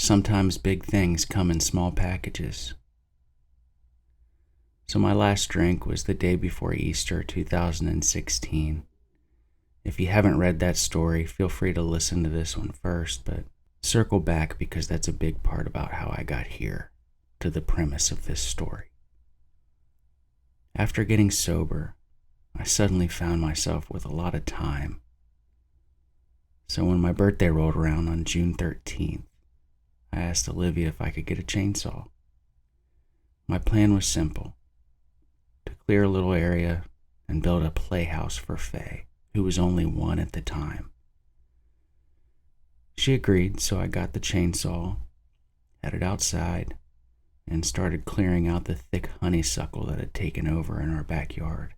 sometimes big things come in small packages. So my last drink was the day before Easter 2016. If you haven't read that story, feel free to listen to this one first, but circle back because that's a big part about how I got here, to the premise of this story. After getting sober, I suddenly found myself with a lot of time. So when my birthday rolled around on June 13th, I asked Olivia if I could get a chainsaw. My plan was simple: to clear a little area and build a playhouse for Faye, who was only 1 at the time. She agreed, so I got the chainsaw, headed outside, and started clearing out the thick honeysuckle that had taken over in our backyard.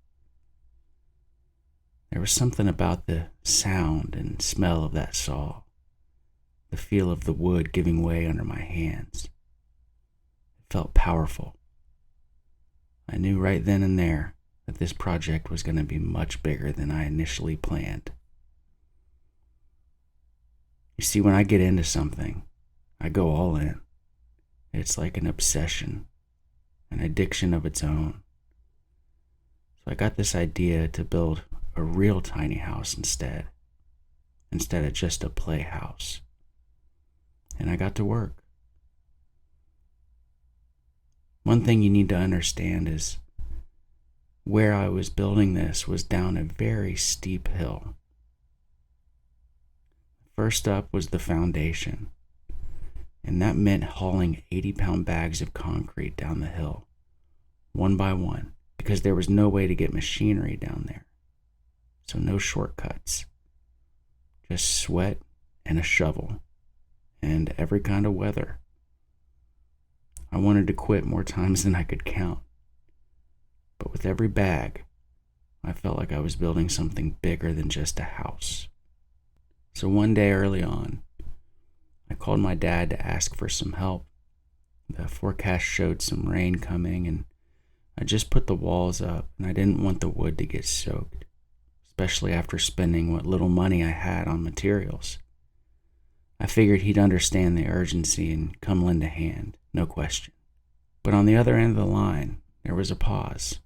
There was something about the sound and smell of that saw, the feel of the wood giving way under my hands. It felt powerful. I knew right then and there that this project was going to be much bigger than I initially planned. You see, when I get into something, I go all in. It's like an obsession, an addiction of its own. So I got this idea to build a real tiny house instead of just a playhouse. And I got to work. One thing you need to understand is where I was building this was down a very steep hill. First up was the foundation, and that meant hauling 80-pound bags of concrete down the hill, one by one, because there was no way to get machinery down there. So no shortcuts, just sweat and a shovel, and every kind of weather. I wanted to quit more times than I could count. But with every bag, I felt like I was building something bigger than just a house. So one day early on, I called my dad to ask for some help. The forecast showed some rain coming, and I just put the walls up, and I didn't want the wood to get soaked, especially after spending what little money I had on materials. I figured he'd understand the urgency and come lend a hand, no question. But on the other end of the line, there was a pause,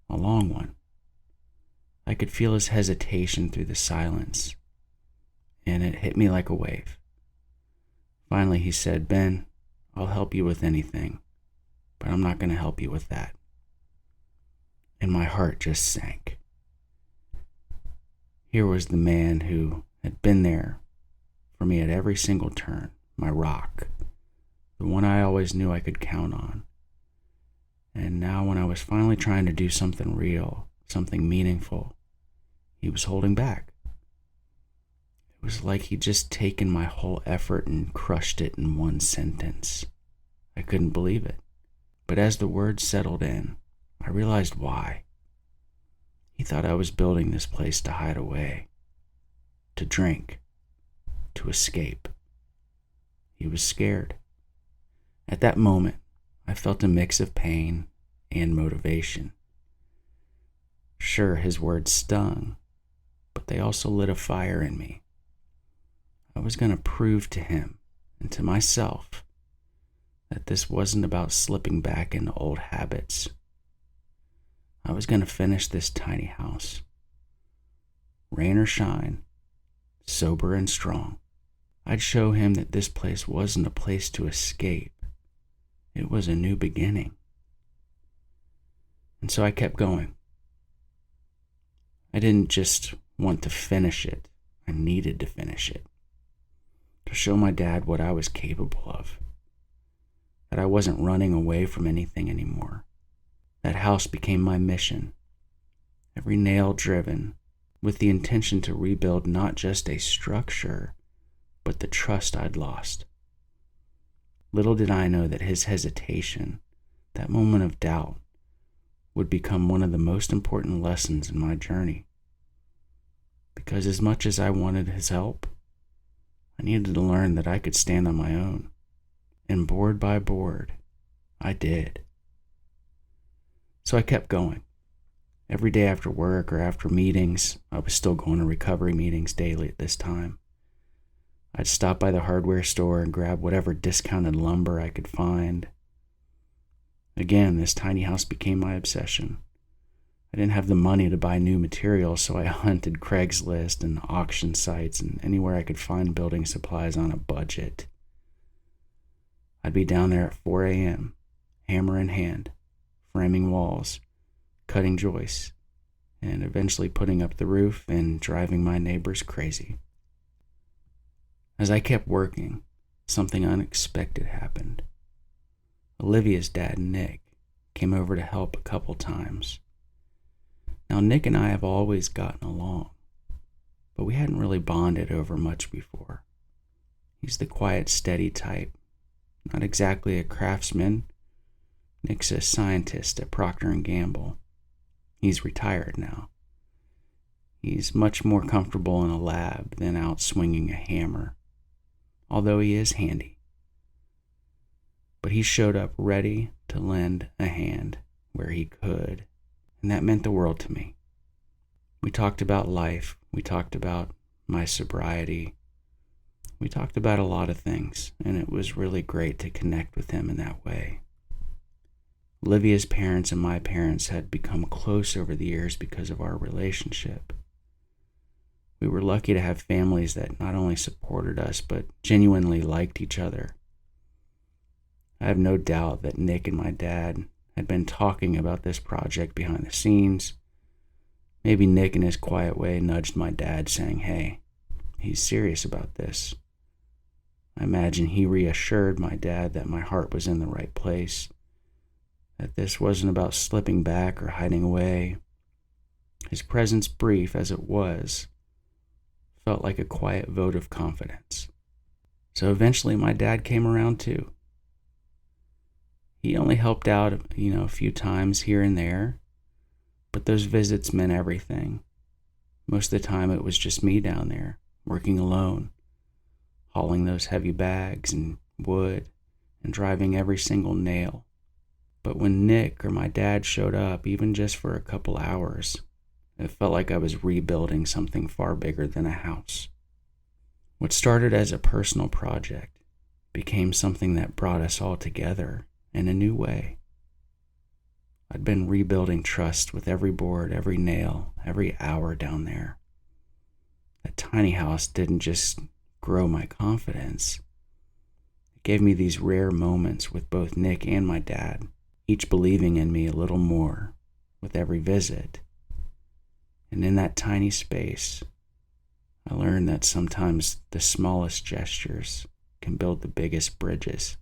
a long one. I could feel his hesitation through the silence, and it hit me like a wave. Finally, he said, "Ben, I'll help you with anything, but I'm not going to help you with that." And my heart just sank. Here was the man who had been there for me at every single turn, my rock, the one I always knew I could count on. And now when I was finally trying to do something real, something meaningful, he was holding back. It was like he'd just taken my whole effort and crushed it in one sentence. I couldn't believe it. But as the words settled in, I realized why. He thought I was building this place to hide away, to drink, to escape. He was scared. At that moment, I felt a mix of pain and motivation. Sure, his words stung, but they also lit a fire in me. I was going to prove to him and to myself that this wasn't about slipping back into old habits. I was going to finish this tiny house, rain or shine, sober and strong. I'd show him that this place wasn't a place to escape. It was a new beginning. And so I kept going. I didn't just want to finish it. I needed to finish it. To show my dad what I was capable of. That I wasn't running away from anything anymore. That house became my mission. Every nail driven with the intention to rebuild not just a structure, but the trust I'd lost. Little did I know that his hesitation, that moment of doubt, would become one of the most important lessons in my journey. Because as much as I wanted his help, I needed to learn that I could stand on my own. And board by board, I did. So I kept going. Every day after work or after meetings, I was still going to recovery meetings daily at this time. I'd stop by the hardware store and grab whatever discounted lumber I could find. Again, this tiny house became my obsession. I didn't have the money to buy new materials, so I hunted Craigslist and auction sites and anywhere I could find building supplies on a budget. I'd be down there at 4 a.m., hammer in hand, framing walls, cutting joists, and eventually putting up the roof and driving my neighbors crazy. As I kept working, something unexpected happened. Olivia's dad, Nick, came over to help a couple times. Now, Nick and I have always gotten along, but we hadn't really bonded over much before. He's the quiet, steady type, not exactly a craftsman. Nick's a scientist at Procter & Gamble. He's retired now. He's much more comfortable in a lab than out swinging a hammer, although he is handy. But he showed up ready to lend a hand where he could, and that meant the world to me. We talked about life. We talked about my sobriety. We talked about a lot of things, and it was really great to connect with him in that way. Olivia's parents and my parents had become close over the years because of our relationship. We were lucky to have families that not only supported us, but genuinely liked each other. I have no doubt that Nick and my dad had been talking about this project behind the scenes. Maybe Nick in his quiet way nudged my dad saying, "Hey, he's serious about this." I imagine he reassured my dad that my heart was in the right place, that this wasn't about slipping back or hiding away. His presence, brief as it was, felt like a quiet vote of confidence. So eventually my dad came around too. He only helped out, a few times here and there, but those visits meant everything. Most of the time it was just me down there, working alone, hauling those heavy bags and wood and driving every single nail. But when Nick or my dad showed up, even just for a couple hours, it felt like I was rebuilding something far bigger than a house. What started as a personal project became something that brought us all together in a new way. I'd been rebuilding trust with every board, every nail, every hour down there. That tiny house didn't just grow my confidence. It gave me these rare moments with both Nick and my dad, each believing in me a little more with every visit. And in that tiny space, I learned that sometimes the smallest gestures can build the biggest bridges.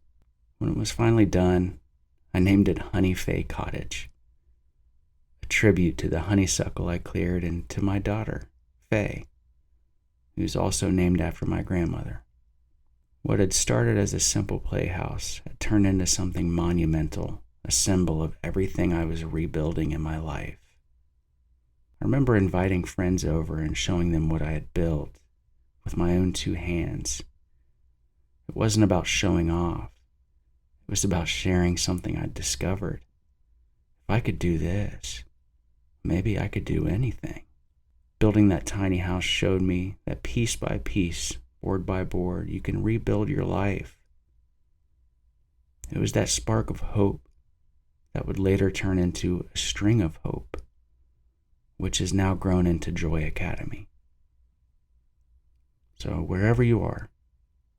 When it was finally done, I named it Honey Faye Cottage, a tribute to the honeysuckle I cleared and to my daughter, Faye, who's also named after my grandmother. What had started as a simple playhouse had turned into something monumental, a symbol of everything I was rebuilding in my life. I remember inviting friends over and showing them what I had built with my own two hands. It wasn't about showing off. It was about sharing something I'd discovered. If I could do this, maybe I could do anything. Building that tiny house showed me that piece by piece, board by board, you can rebuild your life. It was that spark of hope that would later turn into a string of hope, which has now grown into Joy Academy. So wherever you are,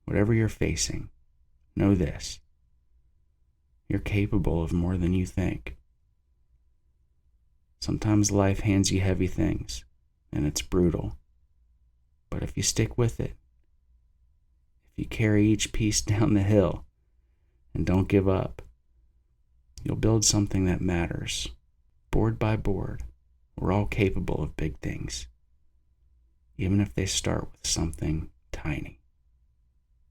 whatever you're facing, know this: you're capable of more than you think. Sometimes life hands you heavy things, and it's brutal. But if you stick with it, if you carry each piece down the hill and don't give up, you'll build something that matters. Board by board, we're all capable of big things, even if they start with something tiny.